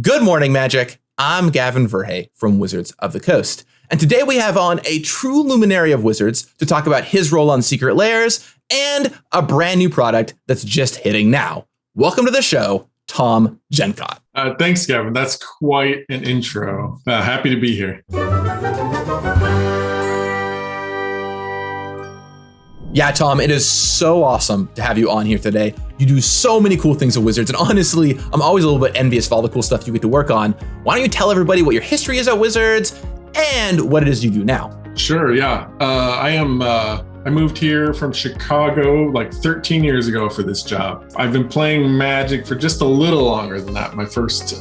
Good morning, Magic. I'm Gavin Verhey from Wizards of the Coast. And today we have on a true luminary of Wizards to talk about his role on Secret Lairs and a brand new product that's just hitting now. Welcome to the show, Tom Jenkot. Thanks, Gavin. That's quite an intro. Happy to be here. Yeah, Tom, it is so awesome to have you on here today. You do so many cool things at Wizards, and honestly, I'm always a little bit envious of all the cool stuff you get to work on. Why don't you tell everybody what your history is at Wizards and what it is you do now? Sure, yeah. I moved here from Chicago like 13 years ago for this job. I've been playing Magic for just a little longer than that. My first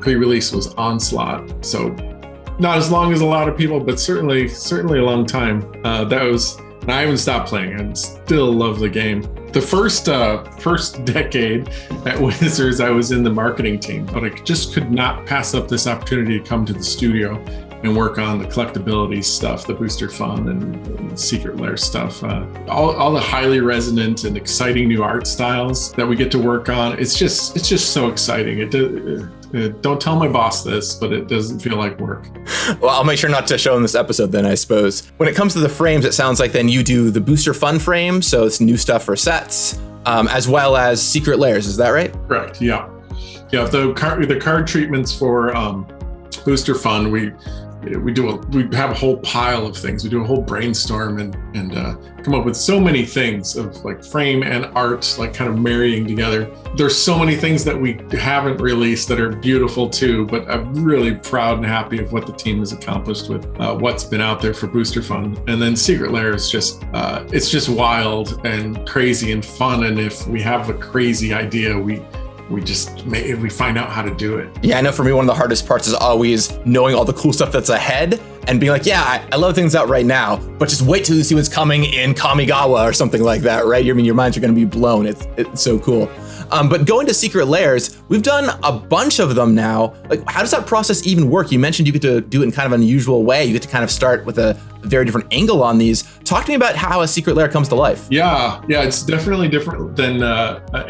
pre-release was Onslaught, so not as long as a lot of people, but certainly a long time. And I haven't stopped playing. I still love the game. The first decade at Wizards, I was in the marketing team, but I just could not pass up this opportunity to come to the studio and work on the collectability stuff, the booster fun and Secret Lair stuff. All the highly resonant and exciting new art styles that we get to work on. It's just so exciting. Don't tell my boss this, but it doesn't feel like work. Well, I'll make sure not to show in this episode then, I suppose. When it comes to the frames, it sounds like then you do the booster fun frame, so it's new stuff for sets, as well as Secret Lairs. Is that right? Correct. Yeah. The card treatments for booster fun, we have a whole pile of things. We do a whole brainstorm and come up with so many things of like frame and art, like kind of marrying together. There's so many things that we haven't released that are beautiful too, but I'm really proud and happy of what the team has accomplished with what's been out there for booster fun. And then Secret Lair is it's just wild and crazy and fun. And if we have a crazy idea, we find out how to do it. Yeah, I know for me, one of the hardest parts is always knowing all the cool stuff that's ahead and being like, yeah, I love things out right now, but just wait till you see what's coming in Kamigawa or something like that, right? I mean, your minds are going to be blown. It's so cool. But going to Secret Lairs, we've done a bunch of them now. Like, how does that process even work? You mentioned you get to do it in kind of an unusual way. You get to kind of start with a very different angle on these. Talk to me about how a Secret Lair comes to life. Yeah, it's definitely different than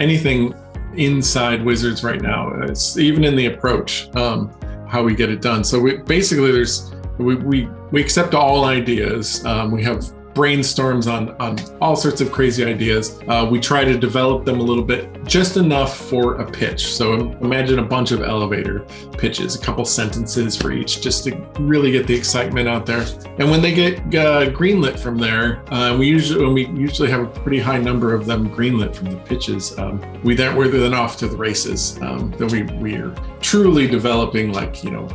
anything inside Wizards right now. It's even in the approach, how we get it done. So we accept all ideas. We have brainstorms on all sorts of crazy ideas. We try to develop them a little bit, just enough for a pitch. So imagine a bunch of elevator pitches, a couple sentences for each, just to really get the excitement out there. And when they get greenlit from there, we usually have a pretty high number of them greenlit from the pitches. We're then off to the races. Then we are truly developing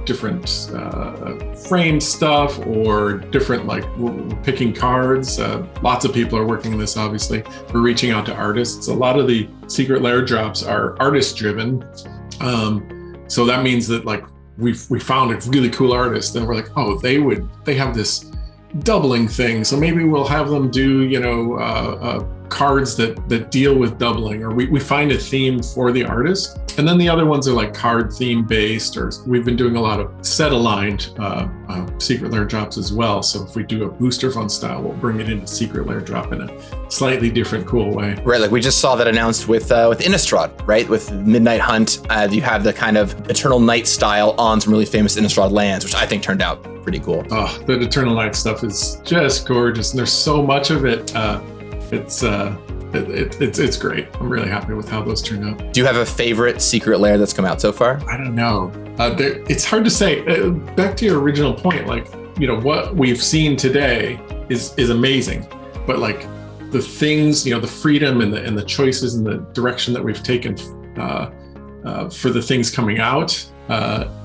different frame stuff or different we're picking cards. Lots of people are working on this, obviously. We're reaching out to artists. A lot of the Secret Lair drops are artist driven. So that means that we found a really cool artist and we're like, oh, they have this doubling thing. So maybe we'll have them do, cards that deal with doubling, or we find a theme for the artist. And then the other ones are like card theme based, or we've been doing a lot of set aligned Secret Lair drops as well. So if we do a booster fun style, we'll bring it into Secret Lair drop in a slightly different, cool way. Right, like we just saw that announced with Innistrad, right? With Midnight Hunt, you have the kind of Eternal Night style on some really famous Innistrad lands, which I think turned out pretty cool. Oh, the Eternal Night stuff is just gorgeous, and there's so much of it. It's great. I'm really happy with how those turned out. Do you have a favorite Secret Lair that's come out so far? I don't know. It's hard to say. Back to your original point, what we've seen today is amazing, but the things, the freedom and the choices and the direction that we've taken for the things coming out,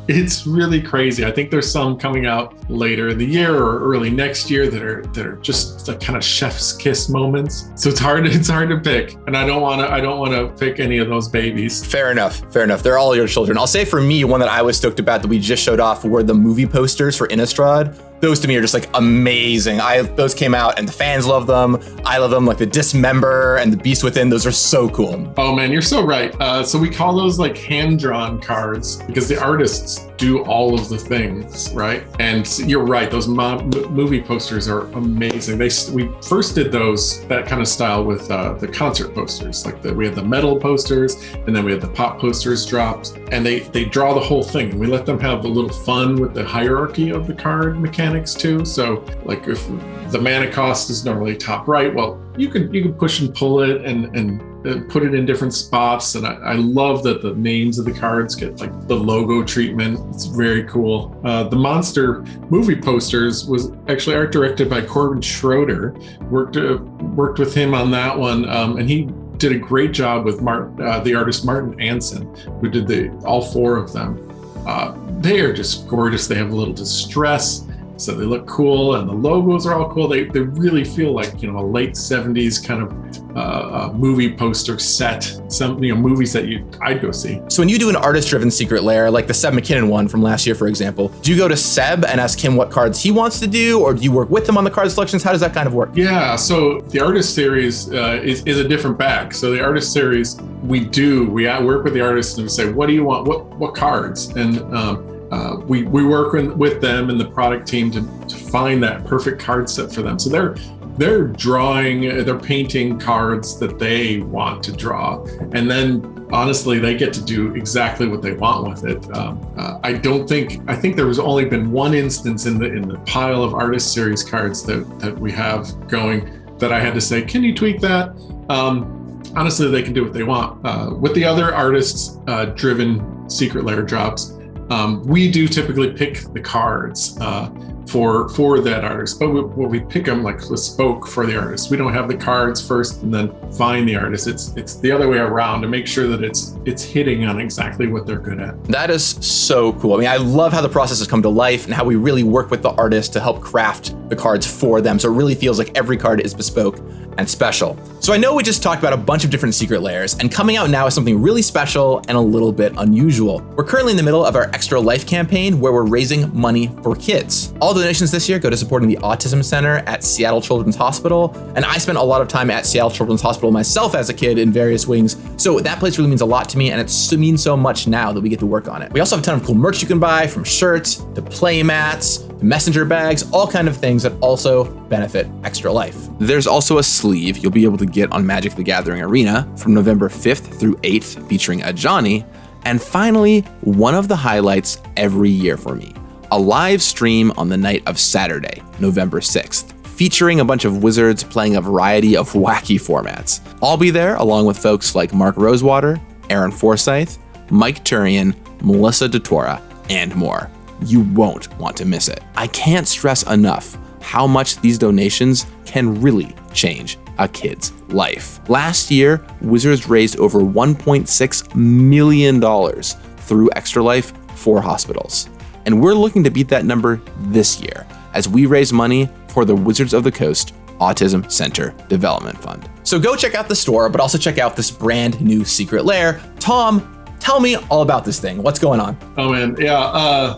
it's really crazy. I think there's some coming out later in the year or early next year that are just the kind of chef's kiss moments. So it's hard to pick, and I don't want to pick any of those babies. Fair enough. They're all your children. I'll say for me, one that I was stoked about that we just showed off were the movie posters for Innistrad. Those to me are just amazing. Those came out and the fans love them. I love them, like the Dismember and the Beast Within. Those are so cool. Oh man, you're so right. So we call those hand-drawn cards because the artists do all of the things, right? And you're right, those movie posters are amazing. We first did that kind of style with the concert posters. Like we had the metal posters, and then we had the pop posters dropped, and they draw the whole thing. And we let them have a little fun with the hierarchy of the card mechanics too. So like if the mana cost is normally top right, well, you can push and pull it and put it in different spots. And I love that the names of the cards get like the logo treatment. It's very cool. The monster movie posters was actually art directed by Corbin Schroeder. Worked with him on that one, and he did a great job with the artist Martin Anson, who did all 4 of them. They are just gorgeous. They have a little distress, so they look cool, and the logos are all cool. They really feel like, a late 70s kind of movie poster set. Some movies that I'd go see. So when you do an artist-driven secret lair, like the Seb McKinnon one from last year, for example, do you go to Seb and ask him what cards he wants to do, or do you work with him on the card selections? How does that kind of work? Yeah, so the artist series is a different bag. So the artist series, we work with the artists and we say, what do you want? What cards? And we work with them and the product team to find that perfect card set for them. So they're painting cards that they want to draw, and then honestly they get to do exactly what they want with it. I think there was only been one instance in the pile of artist series cards that we have going that I had to say, can you tweak that? Honestly, they can do what they want. With the other artists driven secret lair drops, we do typically pick the cards for that artist, but we pick them like bespoke for the artist. We don't have the cards first and then find the artist. It's the other way around to make sure that it's hitting on exactly what they're good at. That is so cool. I mean, I love how the process has come to life and how we really work with the artist to help craft the cards for them. So it really feels like every card is bespoke and special. So I know we just talked about a bunch of different secret lairs, and coming out now is something really special and a little bit unusual. We're currently in the middle of our Extra Life campaign where we're raising money for kids. All donations this year go to supporting the Autism Center at Seattle Children's Hospital, and I spent a lot of time at Seattle Children's Hospital myself as a kid in various wings, so that place really means a lot to me, and it means so much now that we get to work on it. We also have a ton of cool merch you can buy, from shirts to play mats to messenger bags, all kind of things that also benefit Extra Life. There's also a sleeve you'll be able to get on Magic the Gathering Arena from November 5th through 8th featuring a Johnny. And finally, one of the highlights every year for me, a live stream on the night of Saturday, November 6th, featuring a bunch of wizards playing a variety of wacky formats. I'll be there along with folks like Mark Rosewater, Aaron Forsyth, Mike Turian, Melissa DeTora, and more. You won't want to miss it. I can't stress enough how much these donations can really change a kid's life. Last year, Wizards raised over $1.6 million through Extra Life for hospitals. And we're looking to beat that number this year as we raise money for the Wizards of the Coast Autism Center Development Fund. So go check out the store, but also check out this brand new secret lair. Tom, tell me all about this thing. What's going on? Oh man, yeah,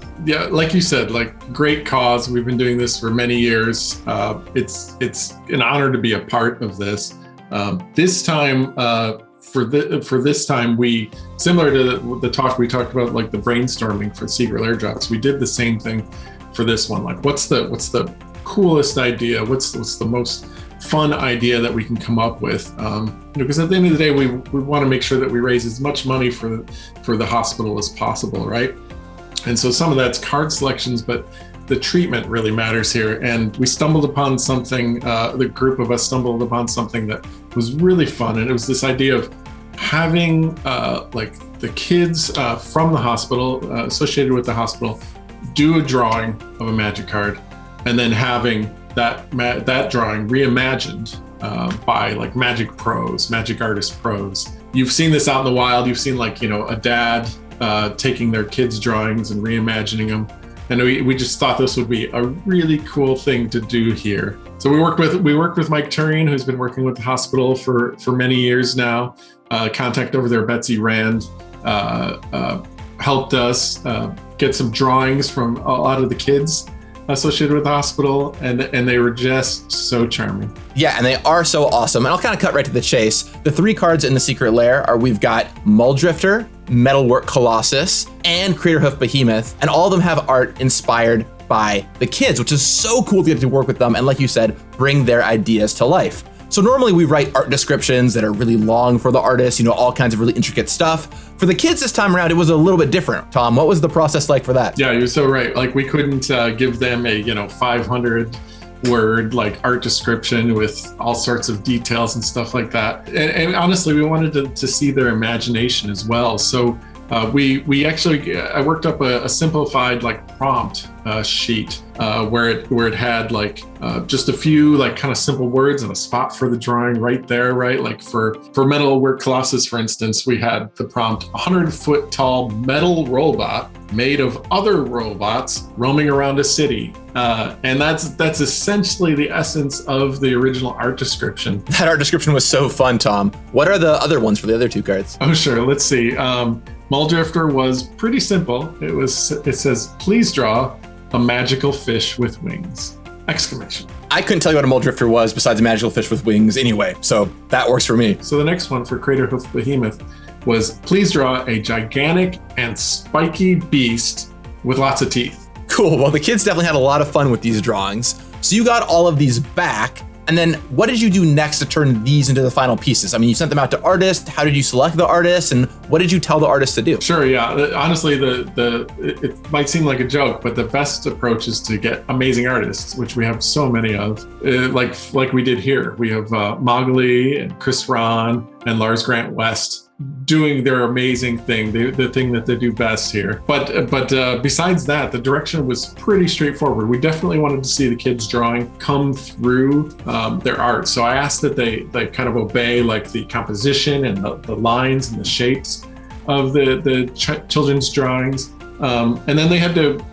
like you said, like great cause. We've been doing this for many years. It's an honor to be a part of this. This time, for this time, we, similar to the talk we talked about, like the brainstorming for secret lair drops, we did the same thing for this one. Like, what's the coolest idea? What's the most fun idea that we can come up with? Because at the end of the day, we want to make sure that we raise as much money for the hospital as possible, right? And so some of that's card selections, but the treatment really matters here. And we stumbled upon something, the group of us stumbled upon something that was really fun. And it was this idea of having like the kids from the hospital, associated with the hospital, do a drawing of a Magic card, and then having that drawing reimagined by like Magic pros, Magic artist pros. You've seen this out in the wild. You've seen like, a dad taking their kids' drawings and reimagining them. And we just thought this would be a really cool thing to do here. So we worked with Mike Turian, who's been working with the hospital for many years now. Contact over there, Betsy Rand, helped us get some drawings from a lot of the kids associated with the hospital, and they were just so charming. Yeah, and they are so awesome. And I'll kind of cut right to the chase. The three cards in the secret lair are, we've got Muldrifter, Metalwork Colossus, and Crater Hoof Behemoth, and all of them have art inspired by the kids, which is so cool to get to work with them and, like you said, bring their ideas to life. So normally we write art descriptions that are really long for the artist, all kinds of really intricate stuff. For the kids this time around, it was a little bit different. Tom, what was the process like for that? Yeah, you're so right. Like, we couldn't give them a 500 word art description with all sorts of details and stuff like that. And honestly, we wanted to see their imagination as well. So we actually I worked up a simplified prompt sheet where it had just a few kind of simple words and a spot for the drawing right there, right? Like for Metalwork Colossus, for instance, we had the prompt 100-foot tall metal robot made of other robots roaming around a city. And that's essentially the essence of the original art description. That art description was so fun, Tom. What are the other ones for the other two cards? Oh, sure. Let's see. Muldrifter was pretty simple. It says, please draw a magical fish with wings! Exclamation. I couldn't tell you what a Muldrifter was besides a magical fish with wings anyway, so that works for me. So the next one for Crater Hoof Behemoth was, please draw a gigantic and spiky beast with lots of teeth. Cool. Well, the kids definitely had a lot of fun with these drawings. So you got all of these back. And then what did you do next to turn these into the final pieces? I mean, you sent them out to artists. How did you select the artists? And what did you tell the artists to do? Sure, yeah. Honestly, it might seem like a joke, but the best approach is to get amazing artists, which we have so many of, like we did here. We have Mowgli and Chris Ron and Lars Grant West doing their amazing thing, the thing that they do best here. But besides that, the direction was pretty straightforward. We definitely wanted to see the kids' drawing come through their art. So I asked that they kind of obey the composition and the lines and the shapes of the children's drawings. And then they had to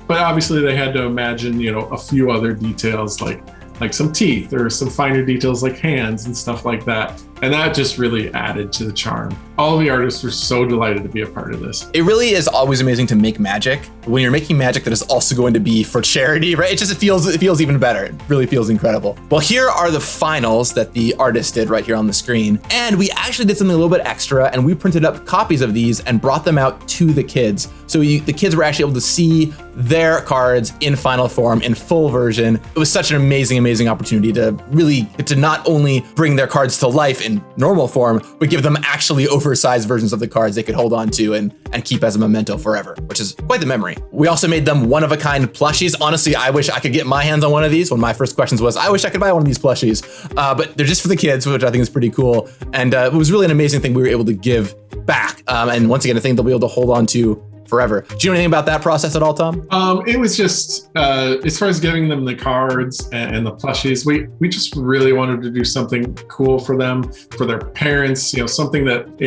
imagine, a few other details like some teeth or some finer details like hands and stuff like that. And that just really added to the charm. All of the artists were so delighted to be a part of this. It really is always amazing to make magic. When you're making magic that is also going to be for charity, right? It feels even better. It really feels incredible. Well, here are the finals that the artist did right here on the screen. And we actually did something a little bit extra, and we printed up copies of these and brought them out to the kids. So the kids were actually able to see their cards in final form, in full version. It was such an amazing opportunity to really get to not only bring their cards to life in normal form, but give them actually oversized versions of the cards they could hold on to and keep as a memento forever, which is quite the memory. We also made them one-of-a-kind plushies. Honestly, I wish I could get my hands on one of these. One of my first questions was, I wish I could buy one of these plushies, but they're just for the kids, which I think is pretty cool. And it was really an amazing thing we were able to give back. And once again, I think they'll be able to hold on to forever. Do you know anything about that process at all, Tom? It was just, as far as giving them the cards and the plushies, we just really wanted to do something cool for them, for their parents, something that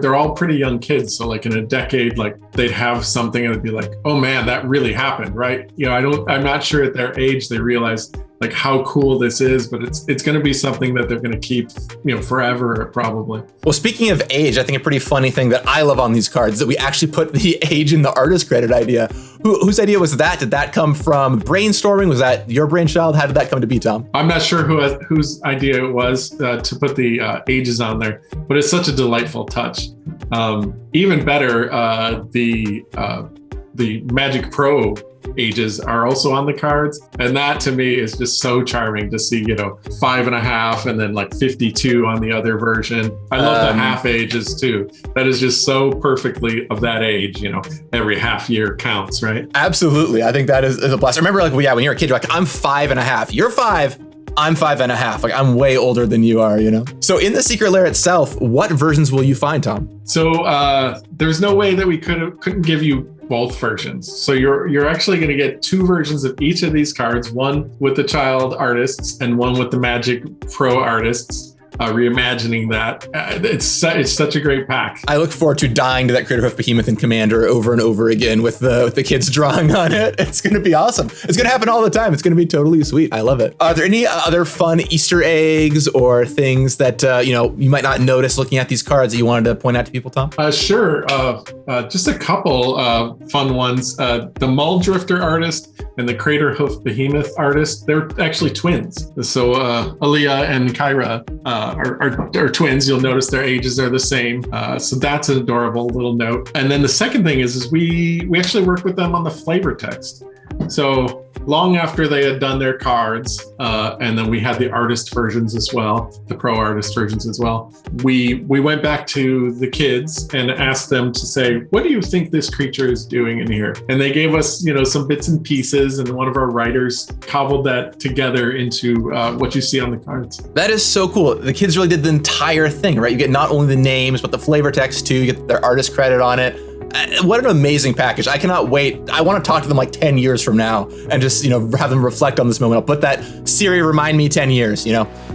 they're all pretty young kids. So in a decade, they'd have something and it'd be like, oh man, that really happened, right? I'm not sure at their age they realize how cool this is, but it's going to be something that they're going to keep, forever probably. Well, speaking of age, I think a pretty funny thing that I love on these cards is that we actually put the age in the artist credit idea. Whose idea was that? Did that come from brainstorming? Was that your brainchild? How did that come to be, Tom? I'm not sure whose idea it was to put the ages on there, but it's such a delightful touch. Even better, the Magic Pro ages are also on the cards, and that to me is just so charming to see 5.5 and then 52 on the other version. I love the half ages too. That is just so perfectly of that age. Every half year counts, right? Absolutely. I think that is a blast. I remember when you're a kid, you're I'm 5.5, you're 5, I'm 5.5. I'm way older than you are, So in the secret lair itself, what versions will you find, Tom? So there's no way that we couldn't give you both versions. So you're actually going to get 2 versions of each of these cards, one with the child artists and one with the Magic Pro artists. Reimagining that. It's such a great pack. I look forward to dying to that Crater Hoof Behemoth and Commander over and over again with the kids drawing on it. It's going to be awesome. It's going to happen all the time. It's going to be totally sweet. I love it. Are there any other fun Easter eggs or things that you might not notice looking at these cards that you wanted to point out to people, Tom? Sure. Just a couple fun ones. The Muldrifter artist and the Crater Hoof Behemoth artist, they're actually twins. So Aaliyah and Kyra are twins. You'll notice their ages are the same. So that's an adorable little note. And then the second thing is we actually worked with them on the flavor text. So long after they had done their cards, and then we had the artist versions as well, the pro artist versions as well, we went back to the kids and asked them to say, what do you think this creature is doing in here? And they gave us, some bits and pieces, and one of our writers cobbled that together into what you see on the cards. That is so cool. The kids really did the entire thing, right? You get not only the names, but the flavor text too. You get their artist credit on it. What an amazing package. I cannot wait. I want to talk to them like 10 years from now and just, have them reflect on this moment. I'll put that Siri remind me 10 years,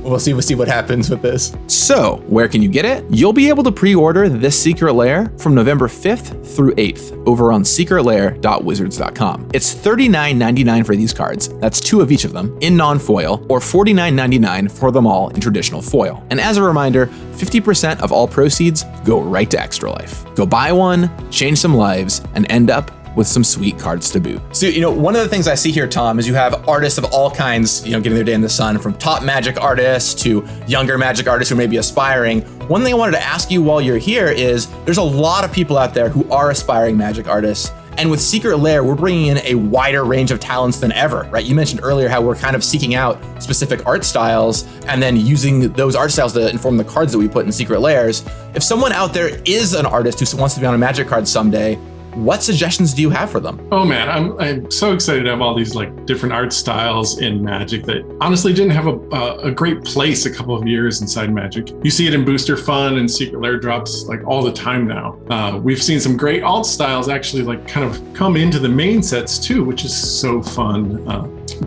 We'll see what happens with this. So, where can you get it? You'll be able to pre-order this Secret Lair from November 5th through 8th over on secretlair.wizards.com. It's $39.99 for these cards. That's 2 of each of them in non-foil, or $49.99 for them all in traditional foil. And as a reminder, 50% of all proceeds go right to Extra Life. Go buy one, change some lives, and end up with some sweet cards to boot. So, one of the things I see here, Tom, is you have artists of all kinds, getting their day in the sun, from top Magic artists to younger Magic artists who may be aspiring. One thing I wanted to ask you while you're here is there's a lot of people out there who are aspiring Magic artists. And with Secret Lair, we're bringing in a wider range of talents than ever, right? You mentioned earlier how we're kind of seeking out specific art styles and then using those art styles to inform the cards that we put in Secret Lairs. If someone out there is an artist who wants to be on a Magic card someday, what suggestions do you have for them? Oh man, I'm so excited to have all these different art styles in Magic that honestly didn't have a great place a couple of years inside Magic. You see it in Booster Fun and Secret Lair drops all the time now. We've seen some great alt styles actually kind of come into the main sets too, which is so fun.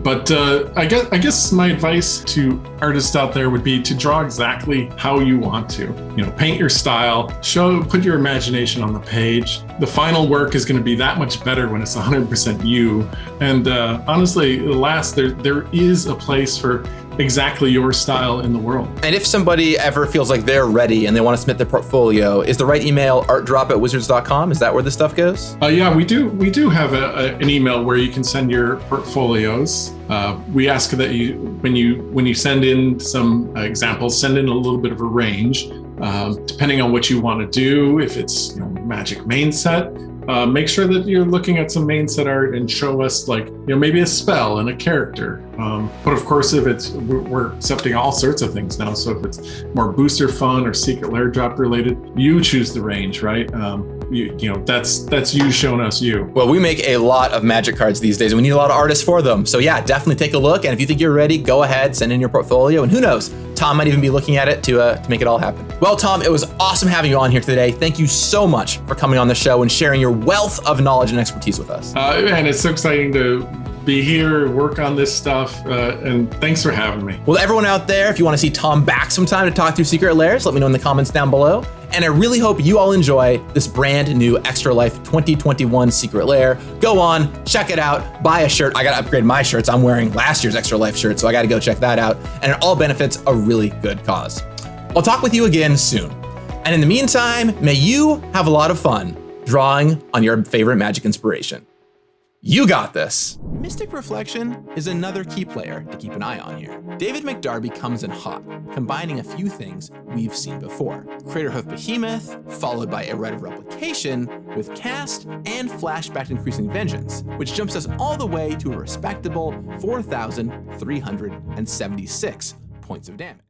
But I guess my advice to artists out there would be to draw exactly how you want to. Paint your style, put your imagination on the page. The final work is going to be that much better when it's 100% you. And honestly, there is a place for exactly your style in the world. And if somebody ever feels like they're ready and they want to submit their portfolio, is the right email artdrop@wizards.com? Is that where this stuff goes? Yeah, we do have an email where you can send your portfolios. We ask that when you send in some examples, send in a little bit of a range, depending on what you want to do. If it's Magic main set, make sure that you're looking at some main set art and show us maybe a spell and a character. But of course, if we're accepting all sorts of things now. So if it's more Booster Fun or Secret Lair drop related, you choose the range, right? That's you showing us you. Well, we make a lot of Magic cards these days and we need a lot of artists for them. So yeah, definitely take a look. And if you think you're ready, go ahead, send in your portfolio. And who knows, Tom might even be looking at it to make it all happen. Well, Tom, it was awesome having you on here today. Thank you so much for coming on the show and sharing your wealth of knowledge and expertise with us. And it's so exciting to be here, work on this stuff, and thanks for having me. Well, everyone out there, if you want to see Tom back sometime to talk through Secret Lairs, let me know in the comments down below. And I really hope you all enjoy this brand new Extra Life 2021 Secret Lair. Go on, check it out, buy a shirt. I got to upgrade my shirts. I'm wearing last year's Extra Life shirt, so I got to go check that out. And it all benefits a really good cause. I'll talk with you again soon. And in the meantime, may you have a lot of fun drawing on your favorite Magic inspiration. You got this. Mystic Reflection is another key player to keep an eye on here. David McDarby comes in hot, combining a few things we've seen before. Crater Hoof Behemoth, followed by Eroded Replication, with cast and flashback increasing Vengeance, which jumps us all the way to a respectable 4,376 points of damage.